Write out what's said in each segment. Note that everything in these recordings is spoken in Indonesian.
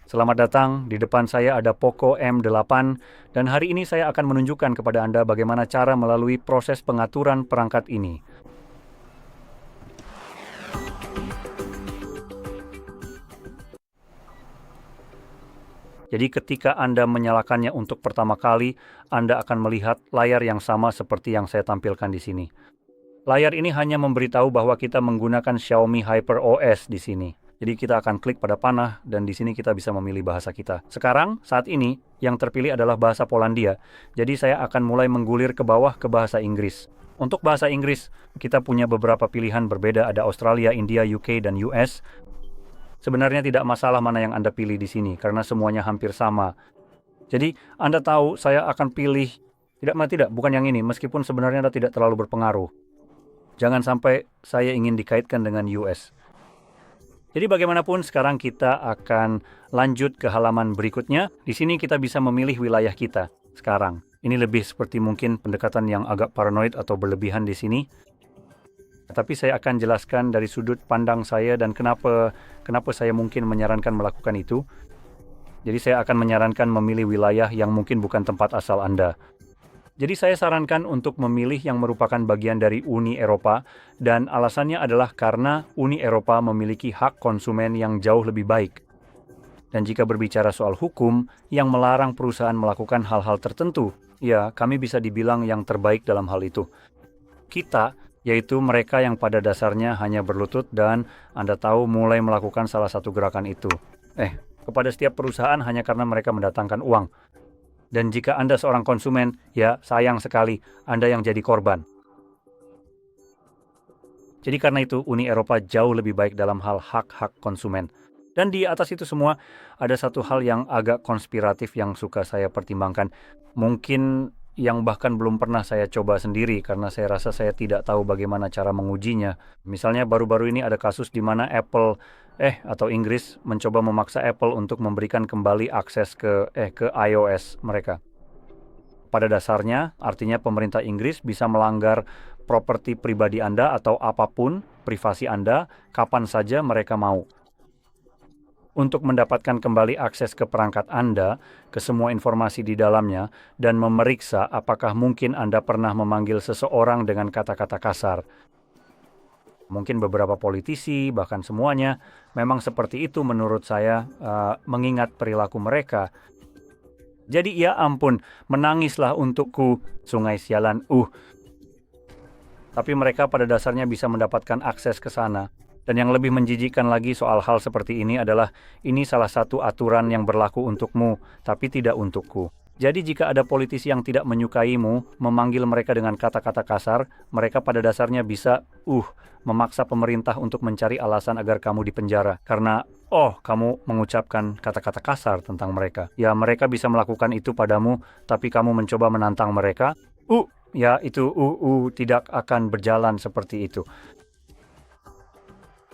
Selamat datang, di depan saya ada Poco M8 dan hari ini saya akan menunjukkan kepada Anda bagaimana cara melalui proses pengaturan perangkat ini. Jadi ketika Anda menyalakannya untuk pertama kali, Anda akan melihat layar yang sama seperti yang saya tampilkan di sini. Layar ini hanya memberitahu bahwa kita menggunakan Xiaomi HyperOS di sini. Jadi kita akan klik pada panah dan di sini kita bisa memilih bahasa kita. Sekarang, saat ini, yang terpilih adalah bahasa Polandia. Jadi saya akan mulai menggulir ke bawah ke bahasa Inggris. Untuk bahasa Inggris, kita punya beberapa pilihan berbeda, ada Australia, India, UK, dan US. Sebenarnya tidak masalah mana yang Anda pilih di sini, karena semuanya hampir sama. Jadi, Anda tahu saya akan pilih, bukan yang ini, meskipun sebenarnya Anda tidak terlalu berpengaruh. Jangan sampai saya ingin dikaitkan dengan US. Jadi bagaimanapun sekarang kita akan lanjut ke halaman berikutnya. Di sini kita bisa memilih wilayah kita sekarang. Ini lebih seperti mungkin pendekatan yang agak paranoid atau berlebihan di sini. Tapi saya akan jelaskan dari sudut pandang saya dan kenapa saya mungkin menyarankan melakukan itu. Jadi saya akan menyarankan memilih wilayah yang mungkin bukan tempat asal Anda. Jadi saya sarankan untuk memilih yang merupakan bagian dari Uni Eropa dan alasannya adalah karena Uni Eropa memiliki hak konsumen yang jauh lebih baik. Dan jika berbicara soal hukum yang melarang perusahaan melakukan hal-hal tertentu, ya kami bisa dibilang yang terbaik dalam hal itu. Kita, yaitu mereka yang pada dasarnya hanya berlutut dan Anda tahu mulai melakukan salah satu gerakan itu. Kepada setiap perusahaan hanya karena mereka mendatangkan uang. Dan jika Anda seorang konsumen, ya sayang sekali Anda yang jadi korban. Jadi karena itu Uni Eropa jauh lebih baik dalam hal hak-hak konsumen. Dan di atas itu semua ada satu hal yang agak konspiratif yang suka saya pertimbangkan. Mungkin yang bahkan belum pernah saya coba sendiri karena saya rasa saya tidak tahu bagaimana cara mengujinya. Misalnya baru-baru ini ada kasus di mana Apple atau Inggris mencoba memaksa Apple untuk memberikan kembali akses ke iOS mereka. Pada dasarnya, artinya pemerintah Inggris bisa melanggar properti pribadi Anda atau apapun privasi Anda kapan saja mereka mau. Untuk mendapatkan kembali akses ke perangkat Anda, ke semua informasi di dalamnya, dan memeriksa apakah mungkin Anda pernah memanggil seseorang dengan kata-kata kasar. Mungkin beberapa politisi, bahkan semuanya, memang seperti itu menurut saya, mengingat perilaku mereka. Jadi ya ampun, menangislah untukku, sungai sialan, Tapi mereka pada dasarnya bisa mendapatkan akses ke sana. Dan yang lebih menjijikkan lagi soal hal seperti ini adalah, ini salah satu aturan yang berlaku untukmu, tapi tidak untukku. Jadi jika ada politisi yang tidak menyukaimu, memanggil mereka dengan kata-kata kasar, mereka pada dasarnya bisa, memaksa pemerintah untuk mencari alasan agar kamu dipenjara. Karena, kamu mengucapkan kata-kata kasar tentang mereka. Ya, mereka bisa melakukan itu padamu, tapi kamu mencoba menantang mereka. Itu tidak akan berjalan seperti itu.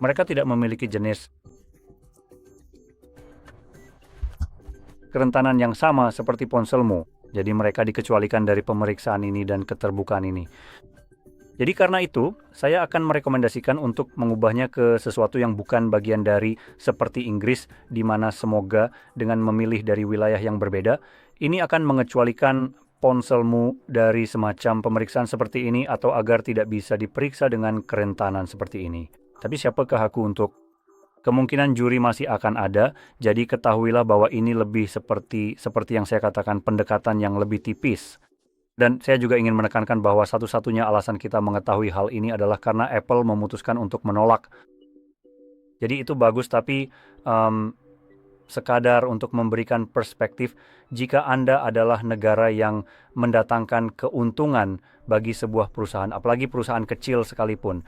Mereka tidak memiliki jenis kerentanan yang sama seperti ponselmu. Jadi mereka dikecualikan dari pemeriksaan ini dan keterbukaan ini. Jadi karena itu, saya akan merekomendasikan untuk mengubahnya ke sesuatu yang bukan bagian dari seperti Inggris, di mana semoga dengan memilih dari wilayah yang berbeda, ini akan mengecualikan ponselmu dari semacam pemeriksaan seperti ini atau agar tidak bisa diperiksa dengan kerentanan seperti ini. Tapi siapakah aku untuk? Kemungkinan juri masih akan ada, jadi ketahuilah bahwa ini lebih seperti yang saya katakan pendekatan yang lebih tipis. Dan saya juga ingin menekankan bahwa satu-satunya alasan kita mengetahui hal ini adalah karena Apple memutuskan untuk menolak. Jadi itu bagus, tapi sekadar untuk memberikan perspektif, jika Anda adalah negara yang mendatangkan keuntungan bagi sebuah perusahaan, apalagi perusahaan kecil sekalipun.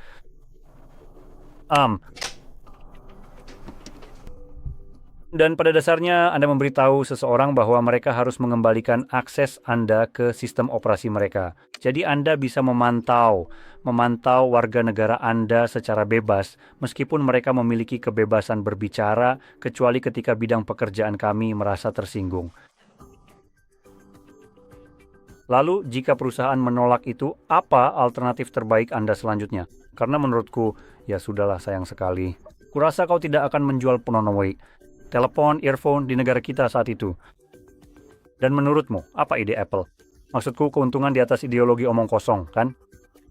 Dan pada dasarnya Anda memberitahu seseorang bahwa mereka harus mengembalikan akses Anda ke sistem operasi mereka. Jadi Anda bisa memantau warga negara Anda secara bebas, meskipun mereka memiliki kebebasan berbicara, kecuali ketika bidang pekerjaan kami merasa tersinggung. Lalu, jika perusahaan menolak itu, apa alternatif terbaik Anda selanjutnya? Karena menurutku, ya sudahlah sayang sekali. Kurasa kau tidak akan menjual Pronoway. telepon, earphone di negara kita saat itu. Dan menurutmu, apa ide Apple? Maksudku keuntungan di atas ideologi omong kosong, kan?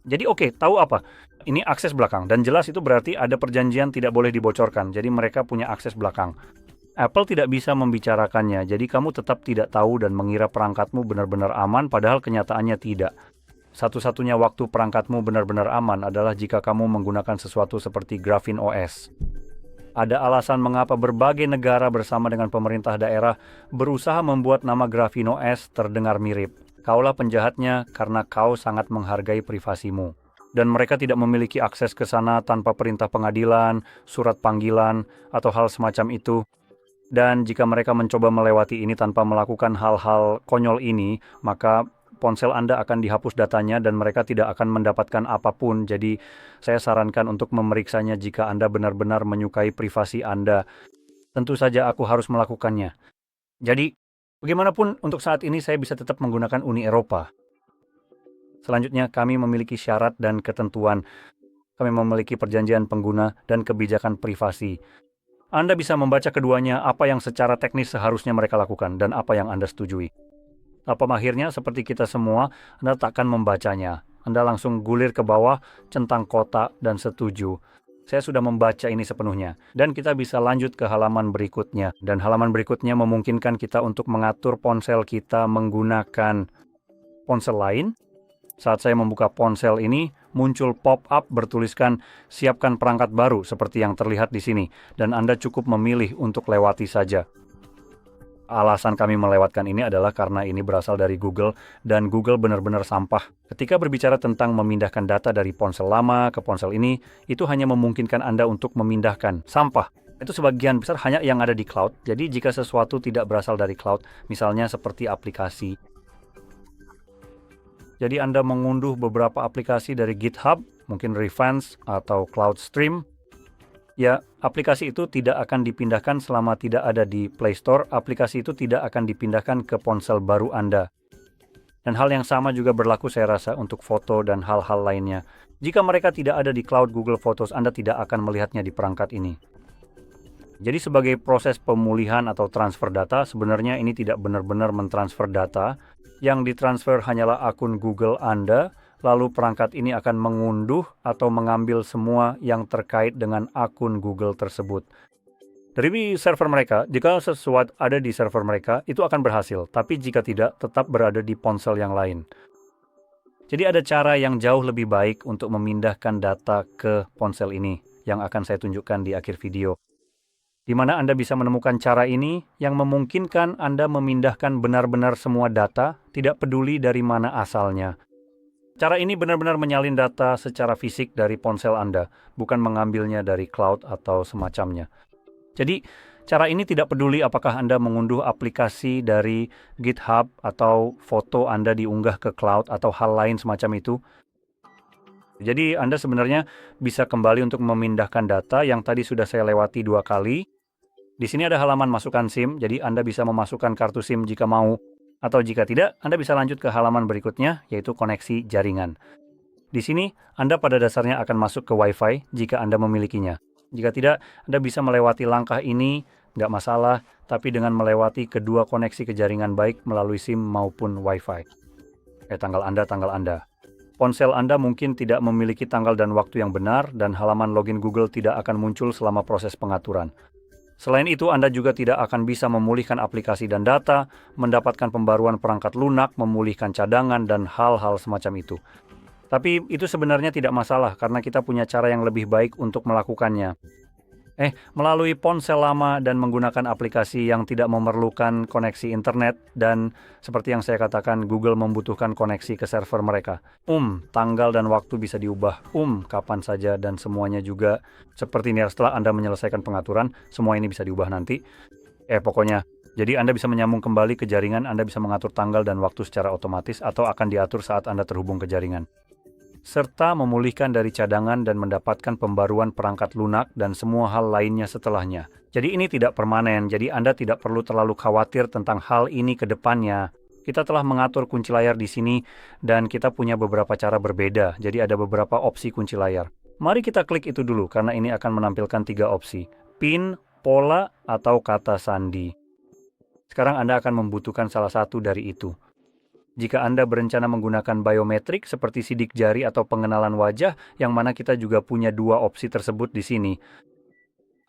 Jadi oke, tahu apa? Ini akses belakang, dan jelas itu berarti ada perjanjian tidak boleh dibocorkan, jadi mereka punya akses belakang. Apple tidak bisa membicarakannya, jadi kamu tetap tidak tahu dan mengira perangkatmu benar-benar aman, padahal kenyataannya tidak. Satu-satunya waktu perangkatmu benar-benar aman adalah jika kamu menggunakan sesuatu seperti Graphene OS. Ada alasan mengapa berbagai negara bersama dengan pemerintah daerah berusaha membuat nama Graphene OS terdengar mirip. Kaulah penjahatnya karena kau sangat menghargai privasimu. Dan mereka tidak memiliki akses ke sana tanpa perintah pengadilan, surat panggilan, atau hal semacam itu. Dan jika mereka mencoba melewati ini tanpa melakukan hal-hal konyol ini, maka ponsel Anda akan dihapus datanya dan mereka tidak akan mendapatkan apapun. Jadi saya sarankan untuk memeriksanya jika Anda benar-benar menyukai privasi Anda. Tentu saja aku harus melakukannya. Jadi, bagaimanapun untuk saat ini saya bisa tetap menggunakan Uni Eropa. Selanjutnya, kami memiliki syarat dan ketentuan. Kami memiliki perjanjian pengguna dan kebijakan privasi. Anda bisa membaca keduanya apa yang secara teknis seharusnya mereka lakukan dan apa yang Anda setujui. Tanpa mahirnya, seperti kita semua, Anda takkan membacanya. Anda langsung gulir ke bawah, centang kotak, dan setuju. Saya sudah membaca ini sepenuhnya. Dan kita bisa lanjut ke halaman berikutnya. Dan halaman berikutnya memungkinkan kita untuk mengatur ponsel kita menggunakan ponsel lain. Saat saya membuka ponsel ini, muncul pop-up bertuliskan siapkan perangkat baru seperti yang terlihat di sini. Dan Anda cukup memilih untuk lewati saja. Alasan kami melewatkan ini adalah karena ini berasal dari Google dan Google benar-benar sampah. Ketika berbicara tentang memindahkan data dari ponsel lama ke ponsel ini, itu hanya memungkinkan Anda untuk memindahkan sampah. Itu sebagian besar hanya yang ada di cloud. Jadi jika sesuatu tidak berasal dari cloud, misalnya seperti aplikasi. Jadi Anda mengunduh beberapa aplikasi dari GitHub, mungkin Revance atau CloudStream. Ya, aplikasi itu tidak akan dipindahkan selama tidak ada di Play Store. Aplikasi itu tidak akan dipindahkan ke ponsel baru Anda. Dan hal yang sama juga berlaku saya rasa untuk foto dan hal-hal lainnya. Jika mereka tidak ada di cloud Google Photos, Anda tidak akan melihatnya di perangkat ini. Jadi sebagai proses pemulihan atau transfer data, sebenarnya ini tidak benar-benar mentransfer data. Yang ditransfer hanyalah akun Google Anda, lalu perangkat ini akan mengunduh atau mengambil semua yang terkait dengan akun Google tersebut. Dari server mereka, jika sesuatu ada di server mereka, itu akan berhasil. Tapi jika tidak, tetap berada di ponsel yang lain. Jadi ada cara yang jauh lebih baik untuk memindahkan data ke ponsel ini, yang akan saya tunjukkan di akhir video. Di mana Anda bisa menemukan cara ini yang memungkinkan Anda memindahkan benar-benar semua data, tidak peduli dari mana asalnya. Cara ini benar-benar menyalin data secara fisik dari ponsel Anda, bukan mengambilnya dari cloud atau semacamnya. Jadi, cara ini tidak peduli apakah Anda mengunduh aplikasi dari GitHub atau foto Anda diunggah ke cloud atau hal lain semacam itu. Jadi, Anda sebenarnya bisa kembali untuk memindahkan data yang tadi sudah saya lewati 2 kali. Di sini ada halaman masukkan SIM, jadi Anda bisa memasukkan kartu SIM jika mau. Atau jika tidak, Anda bisa lanjut ke halaman berikutnya, yaitu koneksi jaringan. Di sini, Anda pada dasarnya akan masuk ke Wi-Fi jika Anda memilikinya. Jika tidak, Anda bisa melewati langkah ini, nggak masalah, tapi dengan melewati kedua koneksi ke jaringan baik melalui SIM maupun Wi-Fi. Tanggal Anda. Ponsel Anda mungkin tidak memiliki tanggal dan waktu yang benar, dan halaman login Google tidak akan muncul selama proses pengaturan. Selain itu, Anda juga tidak akan bisa memulihkan aplikasi dan data, mendapatkan pembaruan perangkat lunak, memulihkan cadangan, dan hal-hal semacam itu. Tapi itu sebenarnya tidak masalah, karena kita punya cara yang lebih baik untuk melakukannya. Melalui ponsel lama dan menggunakan aplikasi yang tidak memerlukan koneksi internet, dan seperti yang saya katakan, Google membutuhkan koneksi ke server mereka. Tanggal dan waktu bisa diubah, kapan saja, dan semuanya juga. Seperti ini setelah Anda menyelesaikan pengaturan, semua ini bisa diubah nanti. Pokoknya, jadi Anda bisa menyambung kembali ke jaringan, Anda bisa mengatur tanggal dan waktu secara otomatis, atau akan diatur saat Anda terhubung ke jaringan. Serta memulihkan dari cadangan dan mendapatkan pembaruan perangkat lunak dan semua hal lainnya setelahnya. Jadi ini tidak permanen, jadi Anda tidak perlu terlalu khawatir tentang hal ini ke depannya. Kita telah mengatur kunci layar di sini dan kita punya beberapa cara berbeda, jadi ada beberapa opsi kunci layar. Mari kita klik itu dulu karena ini akan menampilkan 3 opsi. PIN, pola, atau kata sandi. Sekarang Anda akan membutuhkan salah satu dari itu. Jika Anda berencana menggunakan biometrik seperti sidik jari atau pengenalan wajah, yang mana kita juga punya dua opsi tersebut di sini.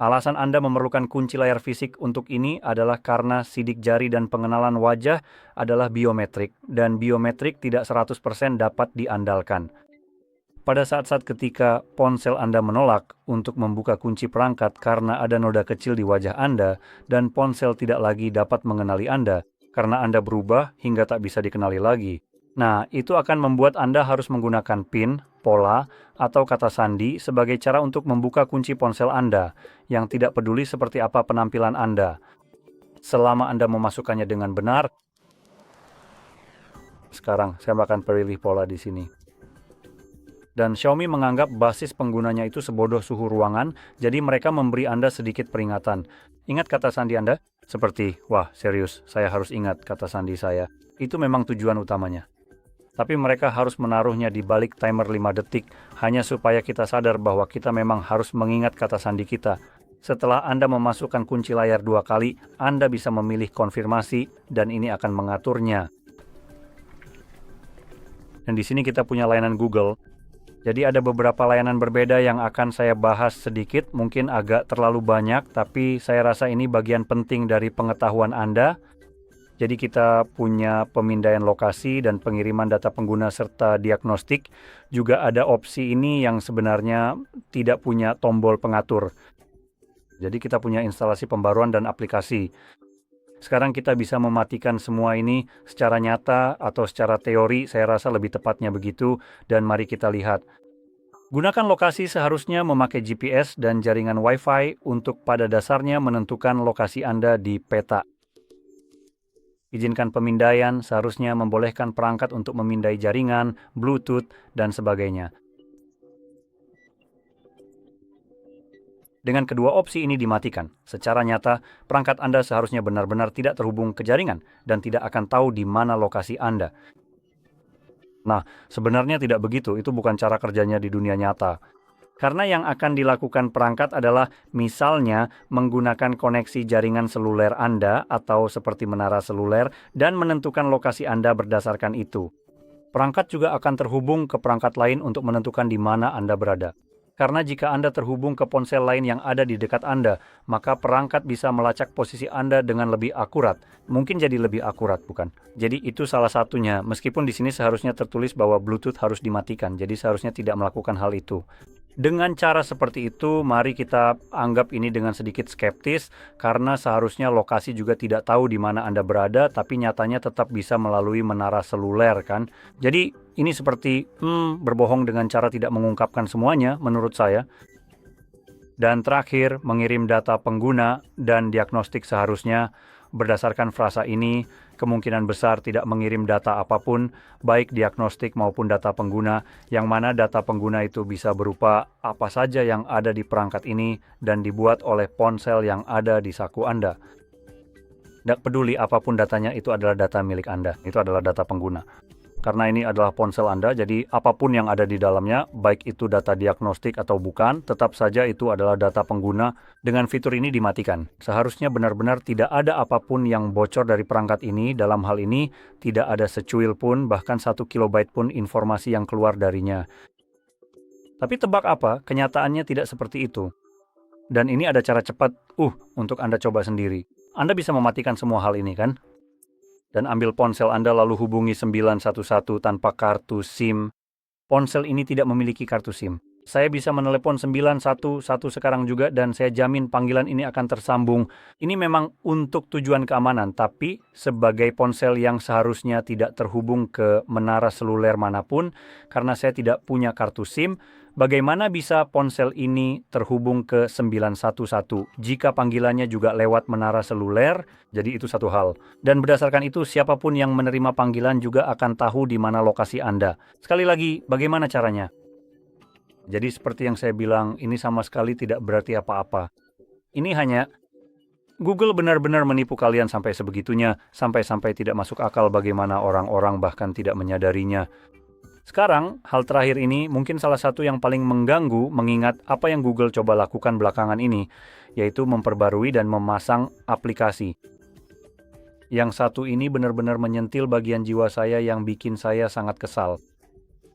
Alasan Anda memerlukan kunci layar fisik untuk ini adalah karena sidik jari dan pengenalan wajah adalah biometrik, dan biometrik tidak 100% dapat diandalkan. Pada saat-saat ketika ponsel Anda menolak untuk membuka kunci perangkat karena ada noda kecil di wajah Anda, dan ponsel tidak lagi dapat mengenali Anda, karena Anda berubah hingga tak bisa dikenali lagi. Nah, itu akan membuat Anda harus menggunakan PIN, pola, atau kata sandi sebagai cara untuk membuka kunci ponsel Anda, yang tidak peduli seperti apa penampilan Anda. Selama Anda memasukkannya dengan benar, sekarang saya akan pilih pola di sini. Dan Xiaomi menganggap basis penggunanya itu sebodoh suhu ruangan, jadi mereka memberi Anda sedikit peringatan. Ingat kata sandi Anda? Seperti, wah serius, saya harus ingat kata sandi saya. Itu memang tujuan utamanya. Tapi mereka harus menaruhnya di balik timer 5 detik, hanya supaya kita sadar bahwa kita memang harus mengingat kata sandi kita. Setelah Anda memasukkan kunci layar 2 kali, Anda bisa memilih konfirmasi, dan ini akan mengaturnya. Dan di sini kita punya layanan Google. Jadi ada beberapa layanan berbeda yang akan saya bahas sedikit, mungkin agak terlalu banyak, tapi saya rasa ini bagian penting dari pengetahuan Anda. Jadi kita punya pemindaian lokasi dan pengiriman data pengguna serta diagnostik. Juga ada opsi ini yang sebenarnya tidak punya tombol pengatur. Jadi kita punya instalasi pembaruan dan aplikasi. Sekarang kita bisa mematikan semua ini secara nyata atau secara teori, saya rasa lebih tepatnya begitu, dan mari kita lihat. Gunakan lokasi seharusnya memakai GPS dan jaringan Wi-Fi untuk pada dasarnya menentukan lokasi Anda di peta. Izinkan pemindaian seharusnya membolehkan perangkat untuk memindai jaringan, Bluetooth, dan sebagainya. Dengan kedua opsi ini dimatikan, secara nyata perangkat Anda seharusnya benar-benar tidak terhubung ke jaringan dan tidak akan tahu di mana lokasi Anda. Nah, sebenarnya tidak begitu, itu bukan cara kerjanya di dunia nyata. Karena yang akan dilakukan perangkat adalah misalnya menggunakan koneksi jaringan seluler Anda atau seperti menara seluler dan menentukan lokasi Anda berdasarkan itu. Perangkat juga akan terhubung ke perangkat lain untuk menentukan di mana Anda berada. Karena jika Anda terhubung ke ponsel lain yang ada di dekat Anda, maka perangkat bisa melacak posisi Anda dengan lebih akurat. Mungkin jadi lebih akurat, bukan? Jadi itu salah satunya. Meskipun di sini seharusnya tertulis bahwa Bluetooth harus dimatikan, jadi seharusnya tidak melakukan hal itu. Dengan cara seperti itu, mari kita anggap ini dengan sedikit skeptis, karena seharusnya lokasi juga tidak tahu di mana Anda berada, tapi nyatanya tetap bisa melalui menara seluler, kan? Jadi ini seperti berbohong dengan cara tidak mengungkapkan semuanya, menurut saya. Dan terakhir, mengirim data pengguna dan diagnostik seharusnya berdasarkan frasa ini, kemungkinan besar tidak mengirim data apapun, baik diagnostik maupun data pengguna, yang mana data pengguna itu bisa berupa apa saja yang ada di perangkat ini dan dibuat oleh ponsel yang ada di saku Anda. Tidak peduli apapun datanya, itu adalah data milik Anda, itu adalah data pengguna. Karena ini adalah ponsel Anda, jadi apapun yang ada di dalamnya, baik itu data diagnostik atau bukan, tetap saja itu adalah data pengguna. Dengan fitur ini dimatikan. Seharusnya benar-benar tidak ada apapun yang bocor dari perangkat ini. Dalam hal ini, tidak ada secuil pun, bahkan 1 kilobyte pun informasi yang keluar darinya. Tapi tebak apa? Kenyataannya tidak seperti itu. Dan ini ada cara cepat, untuk Anda coba sendiri. Anda bisa mematikan semua hal ini, kan? Dan ambil ponsel Anda lalu hubungi 911 tanpa kartu SIM. Ponsel ini tidak memiliki kartu SIM. Saya bisa menelepon 911 sekarang juga dan saya jamin panggilan ini akan tersambung. Ini memang untuk tujuan keamanan, tapi sebagai ponsel yang seharusnya tidak terhubung ke menara seluler manapun, karena saya tidak punya kartu SIM, bagaimana bisa ponsel ini terhubung ke 911 jika panggilannya juga lewat menara seluler? Jadi itu satu hal. Dan berdasarkan itu, siapapun yang menerima panggilan juga akan tahu di mana lokasi Anda. Sekali lagi, bagaimana caranya? Jadi seperti yang saya bilang, ini sama sekali tidak berarti apa-apa. Ini hanya Google benar-benar menipu kalian sampai sebegitunya, sampai-sampai tidak masuk akal bagaimana orang-orang bahkan tidak menyadarinya. Sekarang, hal terakhir ini mungkin salah satu yang paling mengganggu mengingat apa yang Google coba lakukan belakangan ini, yaitu memperbarui dan memasang aplikasi. Yang satu ini benar-benar menyentil bagian jiwa saya yang bikin saya sangat kesal.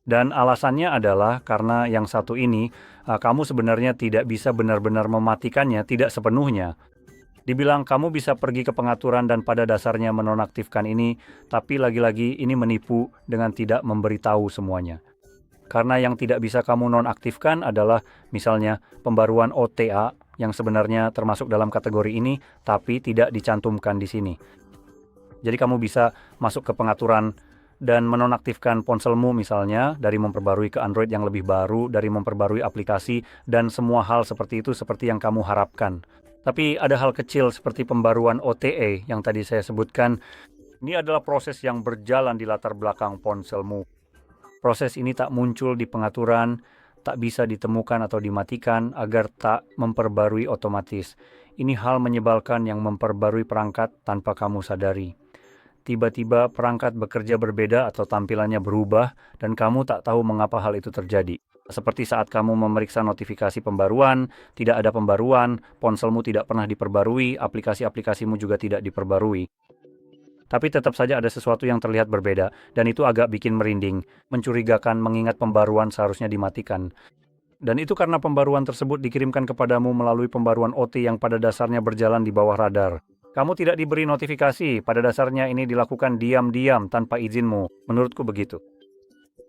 Dan alasannya adalah karena yang satu ini, kamu sebenarnya tidak bisa benar-benar mematikannya, tidak sepenuhnya. Dibilang kamu bisa pergi ke pengaturan dan pada dasarnya menonaktifkan ini, tapi lagi-lagi ini menipu dengan tidak memberitahu semuanya. Karena yang tidak bisa kamu nonaktifkan adalah misalnya pembaruan OTA yang sebenarnya termasuk dalam kategori ini, tapi tidak dicantumkan di sini. Jadi kamu bisa masuk ke pengaturan dan menonaktifkan ponselmu misalnya dari memperbarui ke Android yang lebih baru, dari memperbarui aplikasi, dan semua hal seperti itu seperti yang kamu harapkan. Tapi ada hal kecil seperti pembaruan OTA yang tadi saya sebutkan. Ini adalah proses yang berjalan di latar belakang ponselmu. Proses ini tak muncul di pengaturan, tak bisa ditemukan atau dimatikan agar tak memperbarui otomatis. Ini hal menyebalkan yang memperbarui perangkat tanpa kamu sadari. Tiba-tiba perangkat bekerja berbeda atau tampilannya berubah dan kamu tak tahu mengapa hal itu terjadi. Seperti saat kamu memeriksa notifikasi pembaruan, tidak ada pembaruan, ponselmu tidak pernah diperbarui, aplikasi-aplikasimu juga tidak diperbarui. Tapi tetap saja ada sesuatu yang terlihat berbeda, dan itu agak bikin merinding, mencurigakan mengingat pembaruan seharusnya dimatikan. Dan itu karena pembaruan tersebut dikirimkan kepadamu melalui pembaruan OT yang pada dasarnya berjalan di bawah radar. Kamu tidak diberi notifikasi, pada dasarnya ini dilakukan diam-diam tanpa izinmu, menurutku begitu.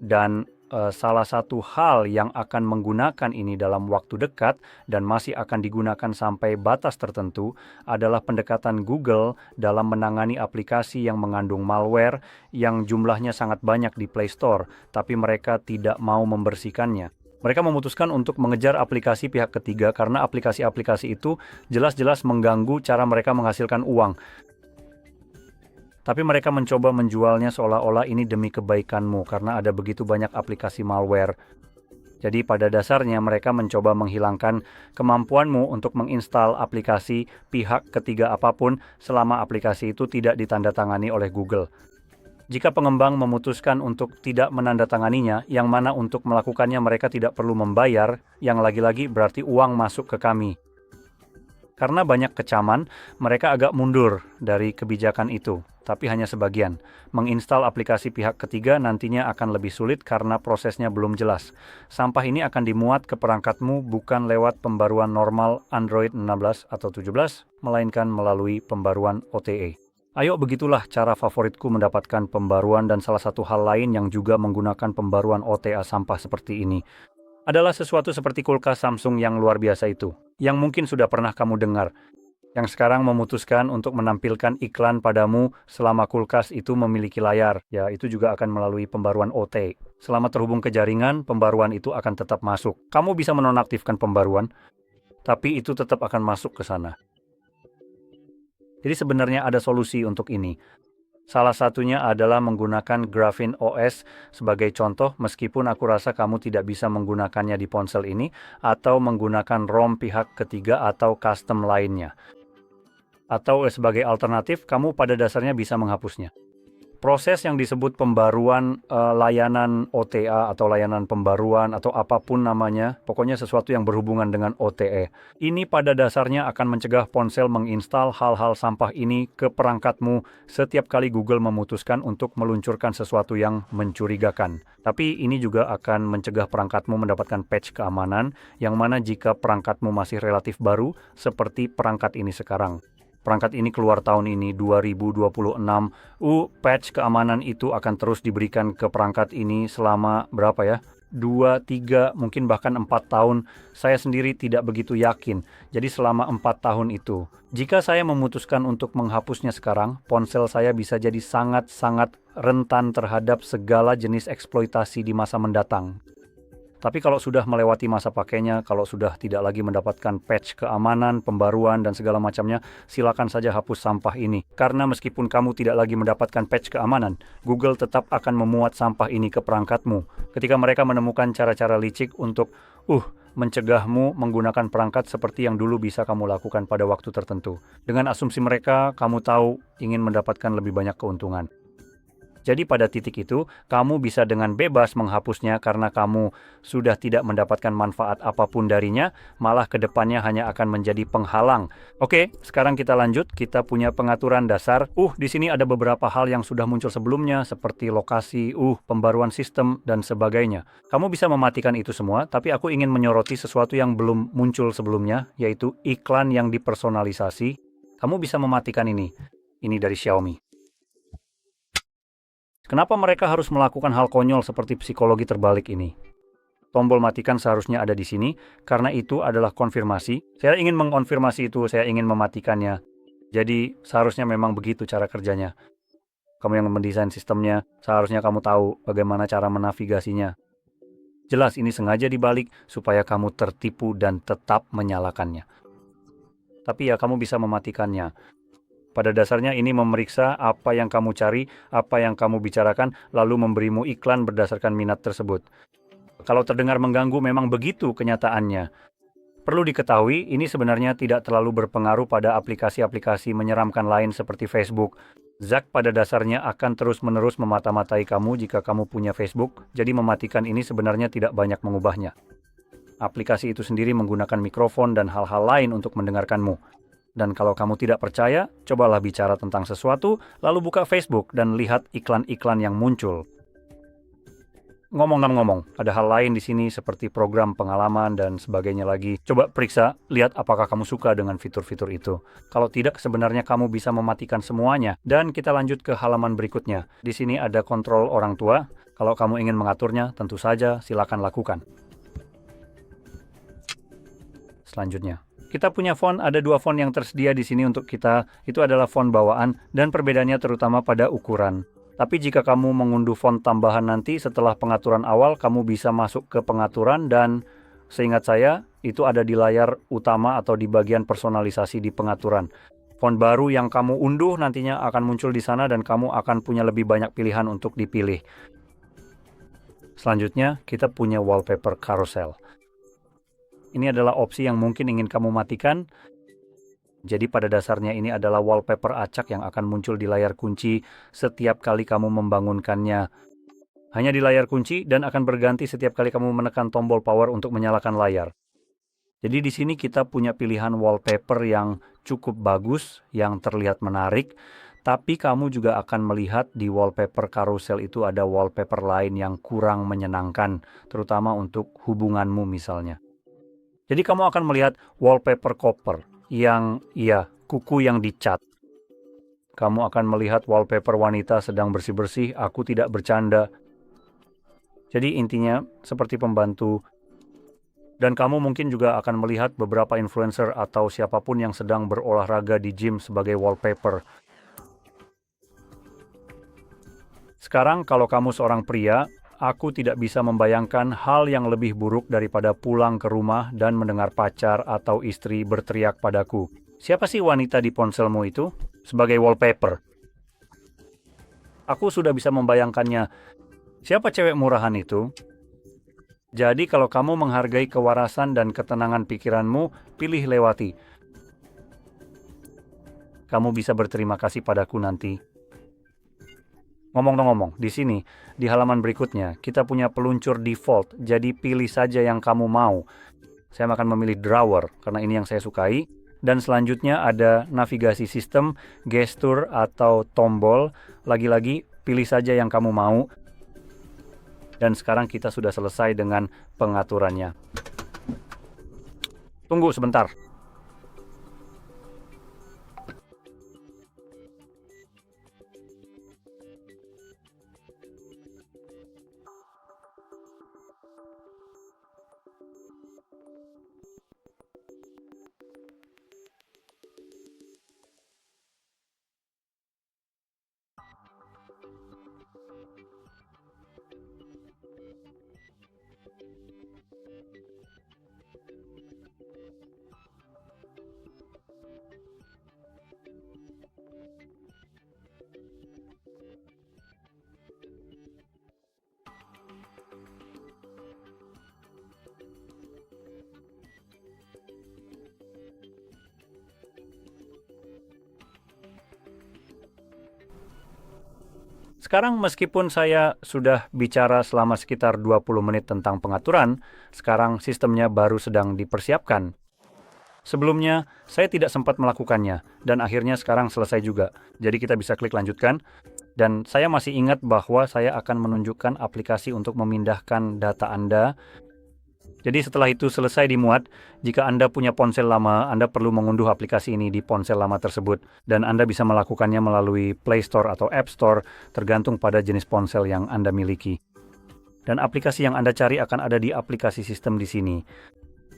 Dan salah satu hal yang akan menggunakan ini dalam waktu dekat dan masih akan digunakan sampai batas tertentu adalah pendekatan Google dalam menangani aplikasi yang mengandung malware yang jumlahnya sangat banyak di Play Store, tapi mereka tidak mau membersihkannya. Mereka memutuskan untuk mengejar aplikasi pihak ketiga karena aplikasi-aplikasi itu jelas-jelas mengganggu cara mereka menghasilkan uang. Tapi mereka mencoba menjualnya seolah-olah ini demi kebaikanmu karena ada begitu banyak aplikasi malware. Jadi pada dasarnya mereka mencoba menghilangkan kemampuanmu untuk menginstal aplikasi pihak ketiga apapun selama aplikasi itu tidak ditandatangani oleh Google. Jika pengembang memutuskan untuk tidak menandatanganinya, yang mana untuk melakukannya mereka tidak perlu membayar, yang lagi-lagi berarti uang masuk ke kami. Karena banyak kecaman, mereka agak mundur dari kebijakan itu, tapi hanya sebagian. Menginstal aplikasi pihak ketiga nantinya akan lebih sulit karena prosesnya belum jelas. Sampah ini akan dimuat ke perangkatmu bukan lewat pembaruan normal Android 16 atau 17, melainkan melalui pembaruan OTA. Ayo, begitulah cara favoritku mendapatkan pembaruan dan salah satu hal lain yang juga menggunakan pembaruan OTA sampah seperti ini adalah sesuatu seperti kulkas Samsung yang luar biasa itu, yang mungkin sudah pernah kamu dengar, yang sekarang memutuskan untuk menampilkan iklan padamu selama kulkas itu memiliki layar, ya itu juga akan melalui pembaruan OTA. Selama terhubung ke jaringan, pembaruan itu akan tetap masuk. Kamu bisa menonaktifkan pembaruan, tapi itu tetap akan masuk ke sana. Jadi sebenarnya ada solusi untuk ini. Salah satunya adalah menggunakan Graphene OS sebagai contoh, meskipun aku rasa kamu tidak bisa menggunakannya di ponsel ini, atau menggunakan ROM pihak ketiga atau custom lainnya. Atau sebagai alternatif, kamu pada dasarnya bisa menghapusnya. Proses yang disebut pembaruan layanan OTA atau layanan pembaruan atau apapun namanya, pokoknya sesuatu yang berhubungan dengan OTA. Ini pada dasarnya akan mencegah ponsel menginstal hal-hal sampah ini ke perangkatmu setiap kali Google memutuskan untuk meluncurkan sesuatu yang mencurigakan. Tapi ini juga akan mencegah perangkatmu mendapatkan patch keamanan, yang mana jika perangkatmu masih relatif baru, seperti perangkat ini sekarang. Perangkat ini keluar tahun ini 2026. Patch keamanan itu akan terus diberikan ke perangkat ini selama berapa ya? 2, 3, mungkin bahkan 4 tahun. Saya sendiri tidak begitu yakin. Jadi selama 4 tahun itu. Jika saya memutuskan untuk menghapusnya sekarang, ponsel saya bisa jadi sangat-sangat rentan terhadap segala jenis eksploitasi di masa mendatang. Tapi kalau sudah melewati masa pakainya, kalau sudah tidak lagi mendapatkan patch keamanan, pembaruan, dan segala macamnya, silakan saja hapus sampah ini. Karena meskipun kamu tidak lagi mendapatkan patch keamanan, Google tetap akan memuat sampah ini ke perangkatmu. Ketika mereka menemukan cara-cara licik untuk mencegahmu menggunakan perangkat seperti yang dulu bisa kamu lakukan pada waktu tertentu. Dengan asumsi mereka, kamu tahu ingin mendapatkan lebih banyak keuntungan. Jadi pada titik itu, kamu bisa dengan bebas menghapusnya karena kamu sudah tidak mendapatkan manfaat apapun darinya, malah ke depannya hanya akan menjadi penghalang. Oke, sekarang kita lanjut. Kita punya pengaturan dasar. Di sini ada beberapa hal yang sudah muncul sebelumnya, seperti lokasi, pembaruan sistem, dan sebagainya. Kamu bisa mematikan itu semua, tapi aku ingin menyoroti sesuatu yang belum muncul sebelumnya, yaitu iklan yang dipersonalisasi. Kamu bisa mematikan ini. Ini dari Xiaomi. Kenapa mereka harus melakukan hal konyol seperti psikologi terbalik ini? Tombol matikan seharusnya ada di sini, karena itu adalah konfirmasi. Saya ingin mengkonfirmasi itu, saya ingin mematikannya. Jadi, seharusnya memang begitu cara kerjanya. Kamu yang mendesain sistemnya, seharusnya kamu tahu bagaimana cara menavigasinya. Jelas ini sengaja dibalik supaya kamu tertipu dan tetap menyalakannya. Tapi ya, kamu bisa mematikannya. Pada dasarnya ini memeriksa apa yang kamu cari, apa yang kamu bicarakan, lalu memberimu iklan berdasarkan minat tersebut. Kalau terdengar mengganggu, memang begitu kenyataannya. Perlu diketahui, ini sebenarnya tidak terlalu berpengaruh pada aplikasi-aplikasi menyeramkan lain seperti Facebook. Zack pada dasarnya akan terus-menerus memata-matai kamu jika kamu punya Facebook, jadi mematikan ini sebenarnya tidak banyak mengubahnya. Aplikasi itu sendiri menggunakan mikrofon dan hal-hal lain untuk mendengarkanmu. Dan kalau kamu tidak percaya, cobalah bicara tentang sesuatu, lalu buka Facebook dan lihat iklan-iklan yang muncul. Ngomong-ngomong, ada hal lain di sini seperti program pengalaman dan sebagainya lagi. Coba periksa, lihat apakah kamu suka dengan fitur-fitur itu. Kalau tidak, sebenarnya kamu bisa mematikan semuanya. Dan kita lanjut ke halaman berikutnya. Di sini ada kontrol orang tua. Kalau kamu ingin mengaturnya, tentu saja silakan lakukan. Selanjutnya, kita punya font, ada 2 font yang tersedia di sini untuk kita. Itu adalah font bawaan dan perbedaannya terutama pada ukuran. Tapi jika kamu mengunduh font tambahan nanti setelah pengaturan awal, kamu bisa masuk ke pengaturan dan seingat saya itu ada di layar utama atau di bagian personalisasi di pengaturan. Font baru yang kamu unduh nantinya akan muncul di sana dan kamu akan punya lebih banyak pilihan untuk dipilih. Selanjutnya, kita punya wallpaper carousel. Ini adalah opsi yang mungkin ingin kamu matikan. Jadi pada dasarnya ini adalah wallpaper acak yang akan muncul di layar kunci setiap kali kamu membangunkannya. Hanya di layar kunci dan akan berganti setiap kali kamu menekan tombol power untuk menyalakan layar. Jadi di sini kita punya pilihan wallpaper yang cukup bagus, yang terlihat menarik. Tapi kamu juga akan melihat di wallpaper carousel itu ada wallpaper lain yang kurang menyenangkan, terutama untuk hubunganmu misalnya. Jadi kamu akan melihat wallpaper koper yang, kuku yang dicat. Kamu akan melihat wallpaper wanita sedang bersih-bersih, aku tidak bercanda. Jadi intinya seperti pembantu. Dan kamu mungkin juga akan melihat beberapa influencer atau siapapun yang sedang berolahraga di gym sebagai wallpaper. Sekarang kalau kamu seorang pria, aku tidak bisa membayangkan hal yang lebih buruk daripada pulang ke rumah dan mendengar pacar atau istri berteriak padaku. Siapa sih wanita di ponselmu itu? Sebagai wallpaper. Aku sudah bisa membayangkannya. Siapa cewek murahan itu? Jadi kalau kamu menghargai kewarasan dan ketenangan pikiranmu, pilih lewati. Kamu bisa berterima kasih padaku nanti. Ngomong-ngomong, di sini, di halaman berikutnya, kita punya peluncur default, jadi pilih saja yang kamu mau. Saya akan memilih drawer, karena ini yang saya sukai. Dan selanjutnya ada navigasi sistem, gestur, atau tombol. Lagi-lagi, pilih saja yang kamu mau. Dan sekarang kita sudah selesai dengan pengaturannya. Tunggu sebentar. Sekarang meskipun saya sudah bicara selama sekitar 20 menit tentang pengaturan, sekarang sistemnya baru sedang dipersiapkan. Sebelumnya, saya tidak sempat melakukannya, dan akhirnya sekarang selesai juga. Jadi kita bisa klik lanjutkan, dan saya masih ingat bahwa saya akan menunjukkan aplikasi untuk memindahkan data Anda. Jadi setelah itu selesai dimuat, jika Anda punya ponsel lama, Anda perlu mengunduh aplikasi ini di ponsel lama tersebut, dan Anda bisa melakukannya melalui Play Store atau App Store, tergantung pada jenis ponsel yang Anda miliki. Dan aplikasi yang Anda cari akan ada di aplikasi sistem di sini.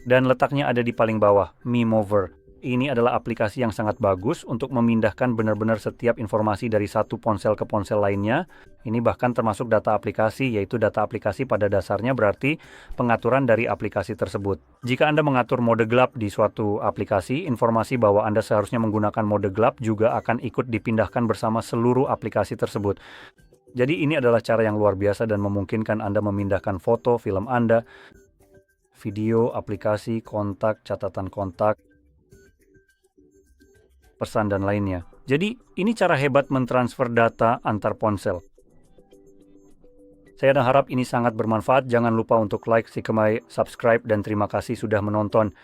Dan letaknya ada di paling bawah, Mi Mover. Ini adalah aplikasi yang sangat bagus untuk memindahkan benar-benar setiap informasi dari satu ponsel ke ponsel lainnya. Ini bahkan termasuk data aplikasi, yaitu data aplikasi pada dasarnya berarti pengaturan dari aplikasi tersebut. Jika Anda mengatur mode gelap di suatu aplikasi, informasi bahwa Anda seharusnya menggunakan mode gelap juga akan ikut dipindahkan bersama seluruh aplikasi tersebut. Jadi ini adalah cara yang luar biasa dan memungkinkan Anda memindahkan foto, film Anda, video, aplikasi, kontak, catatan kontak, pesan, dan lainnya. Jadi, ini cara hebat mentransfer data antar ponsel. Saya harap ini sangat bermanfaat. Jangan lupa untuk like, subscribe, dan terima kasih sudah menonton.